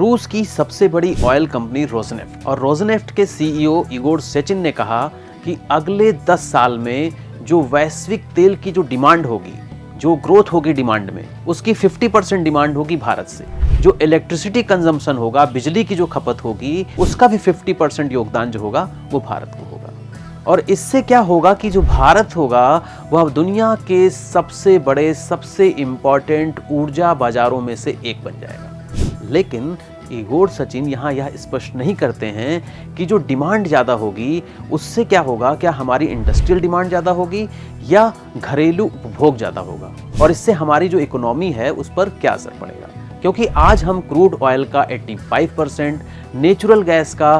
रूस की सबसे बड़ी ऑयल कंपनी रोजनेफ्ट और रोजनेफ्ट के सीईओ इगोर सेचिन ने कहा कि अगले 10 साल में जो वैश्विक तेल की जो डिमांड होगी, जो ग्रोथ होगी डिमांड में, उसकी 50% डिमांड होगी भारत से। जो इलेक्ट्रिसिटी कंजम्पशन होगा, बिजली की जो खपत होगी, उसका भी 50% योगदान जो होगा वो भारत को होगा। और इससे क्या होगा कि जो भारत होगा वह दुनिया के सबसे बड़े, सबसे इंपॉर्टेंट ऊर्जा बाजारों में से एक बन जाएगा। लेकिन इगोर सेचिन यहाँ यह स्पष्ट नहीं करते हैं कि जो डिमांड ज़्यादा होगी उससे क्या होगा, क्या हमारी इंडस्ट्रियल डिमांड ज़्यादा होगी या घरेलू उपभोग ज़्यादा होगा, और इससे हमारी जो इकोनॉमी है उस पर क्या असर पड़ेगा। क्योंकि आज हम क्रूड ऑयल का 85%, नेचुरल गैस का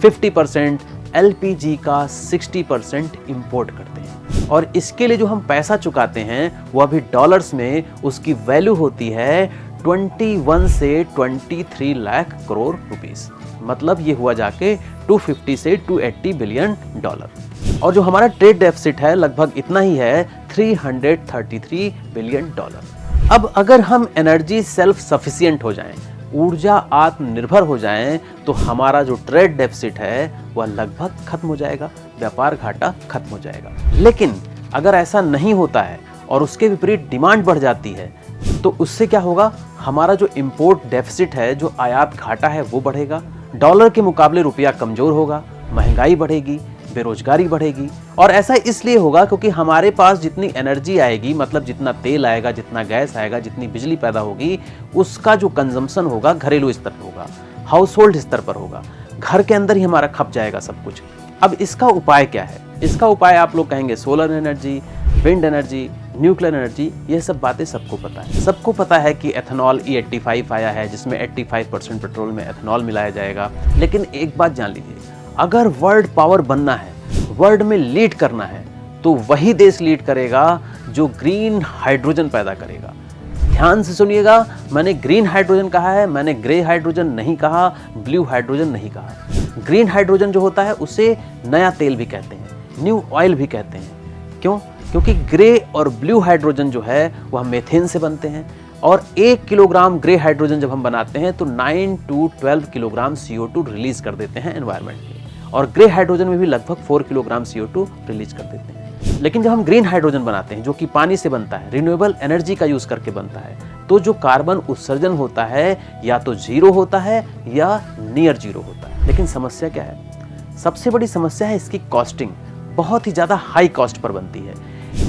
50%, एलपीजी का 60% इंपोर्ट करते हैं, और इसके लिए जो हम पैसा चुकाते हैं वो अभी डॉलर्स में उसकी वैल्यू होती है 21 से 23 लाख करोड़ रुपीस। मतलब ये हुआ जाके 250 से 280 बिलियन डॉलर। और जो हमारा ट्रेड डेफिसिट है लगभग इतना ही है, 333 बिलियन डॉलर। अब अगर हम एनर्जी सेल्फ सफिशिएंट हो जाएं, ऊर्जा आत्मनिर्भर हो जाएं, तो हमारा जो ट्रेड डेफिसिट है वह लगभग खत्म हो जाएगा, व्यापार घाटा खत्म हो जाएगा। लेकिन अगर ऐसा नहीं होता है और उसके विपरीत डिमांड बढ़ जाती है, तो उससे क्या होगा, हमारा जो इंपोर्ट डेफिसिट है, जो आयात घाटा है वो बढ़ेगा, डॉलर के मुकाबले रुपया कमजोर होगा, महंगाई बढ़ेगी, बेरोजगारी बढ़ेगी। और ऐसा इसलिए होगा क्योंकि हमारे पास जितनी एनर्जी आएगी, मतलब जितना तेल आएगा, जितना गैस आएगा, जितनी बिजली पैदा होगी, उसका जो कंजम्पशन होगा घरेलू स्तर पर होगा, हाउस होल्ड स्तर पर होगा, घर के अंदर ही हमारा खप जाएगा सब कुछ। अब इसका उपाय क्या है? इसका उपाय आप लोग कहेंगे solar energy, wind energy, nuclear energy. ये सब बातें सबको पता है। सबको पता है कि एथेनॉल E85 आया है जिसमें 85% पेट्रोल में एथेनॉल मिलाया जाएगा। लेकिन एक बात जान लीजिए, अगर वर्ल्ड पावर बनना है, वर्ल्ड में लीड करना है, तो वही देश लीड करेगा जो ग्रीन हाइड्रोजन पैदा करेगा। ध्यान से सुनिएगा, मैंने ग्रीन हाइड्रोजन कहा है, मैंने ग्रे हाइड्रोजन नहीं कहा, ब्लू हाइड्रोजन नहीं कहा। ग्रीन हाइड्रोजन जो होता है उसे नया तेल भी कहते हैं, न्यू ऑयल भी कहते हैं। क्यों? क्योंकि ग्रे और ब्लू हाइड्रोजन जो है वह मीथेन से बनते हैं, और 1 किलोग्राम ग्रे हाइड्रोजन जब हम बनाते हैं तो 9 to 12 किलोग्राम CO2 रिलीज कर देते हैं एनवायरनमेंट में, और ग्रे हाइड्रोजन में भी लगभग 4 किलोग्राम CO2 रिलीज कर देते हैं। लेकिन जब हम ग्रीन हाइड्रोजन बनाते हैं जो कि पानी से बनता है, रिन्यूएबल एनर्जी का यूज करके बनता है, तो जो कार्बन उत्सर्जन होता है या तो जीरो होता है या नियर जीरो होता है। लेकिन समस्या क्या है? सबसे बड़ी समस्या है इसकी कॉस्टिंग, बहुत ही ज्यादा हाई कॉस्ट पर बनती है।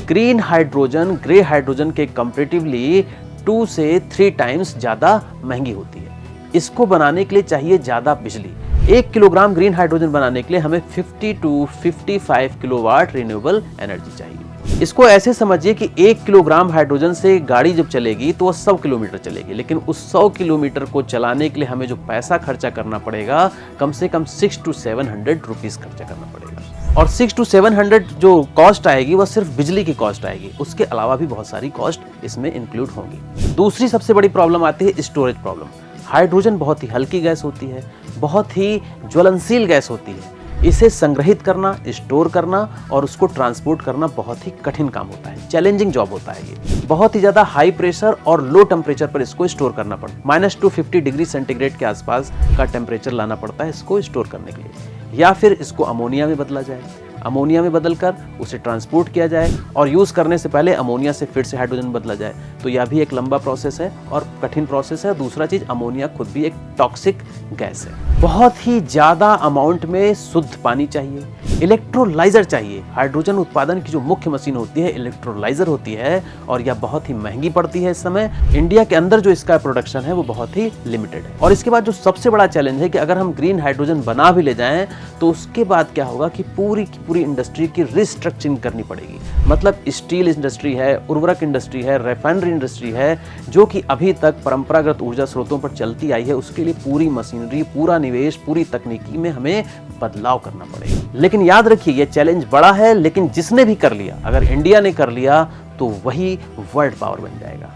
ग्रीन हाइड्रोजन ग्रे हाइड्रोजन के कंपैरेटिवली 2 से 3 टाइम्स ज्यादा महंगी होती है। इसको बनाने के लिए चाहिए ज्यादा बिजली। 1 किलोग्राम ग्रीन हाइड्रोजन बनाने के लिए हमें 50 to 55 किलोवाट रिन्यूएबल एनर्जी चाहिए। इसको ऐसे समझिए कि 1 किलोग्राम हाइड्रोजन से गाड़ी जब चलेगी तो वह 100 किलोमीटर चलेगी, लेकिन उस 100 किलोमीटर को चलाने के लिए हमें जो पैसा खर्चा करना पड़ेगा, कम से कम 600 to 700 रुपीज खर्चा करना पड़ेगा। और 600 to 700 जो कॉस्ट आएगी वह सिर्फ बिजली की कॉस्ट आएगी, उसके अलावा भी बहुत सारी कॉस्ट इसमें इंक्लूड होंगी। दूसरी सबसे बड़ी प्रॉब्लम आती है स्टोरेज प्रॉब्लम। हाइड्रोजन बहुत ही हल्की गैस होती है, बहुत ही ज्वलनशील गैस होती है। इसे संग्रहित करना, स्टोर करना और उसको ट्रांसपोर्ट करना बहुत ही कठिन काम होता है, चैलेंजिंग जॉब होता है। ये बहुत ही ज्यादा हाई प्रेशर और लो टेम्परेचर पर इसको स्टोर करना पड़ता है। -250 डिग्री सेंटीग्रेड के आसपास का टेम्परेचर लाना पड़ता है इसको स्टोर करने के लिए, या फिर इसको अमोनिया में बदला जाए, अमोनिया में बदलकर उसे ट्रांसपोर्ट किया जाए और यूज करने से पहले अमोनिया से फिर से हाइड्रोजन बदला जाए। तो यह भी एक लंबा प्रोसेस है और कठिन प्रोसेस है। दूसरा चीज, अमोनिया खुद भी एक टॉक्सिक गैस है। बहुत ही ज्यादा अमाउंट में शुद्ध पानी चाहिए, इलेक्ट्रोलाइजर चाहिए। हाइड्रोजन उत्पादन की जो मुख्य मशीन होती है इलेक्ट्रोलाइजर होती है, और यह बहुत ही महंगी पड़ती है इस समय। इंडिया के अंदर जो इसका प्रोडक्शन है वो बहुत ही लिमिटेड है। और इसके बाद जो सबसे बड़ा चैलेंज है कि अगर हम ग्रीन हाइड्रोजन बना भी ले जाएं तो उसके बाद क्या होगा कि पूरी की पूरी इंडस्ट्री की रिस्ट्रक्चरिंग करनी पड़ेगी। मतलब स्टील इंडस्ट्री है, उर्वरक इंडस्ट्री है, रिफाइनरी इंडस्ट्री है, जो कि अभी तक परंपरागत ऊर्जा स्रोतों पर चलती आई है, उसके लिए पूरी मशीनरी, पूरा निवेश, पूरी तकनीकी में हमें बदलाव करना पड़ेगा। लेकिन याद रखिए ये चैलेंज बड़ा है, लेकिन जिसने भी कर लिया, अगर इंडिया ने कर लिया तो वही वर्ल्ड पावर बन जाएगा।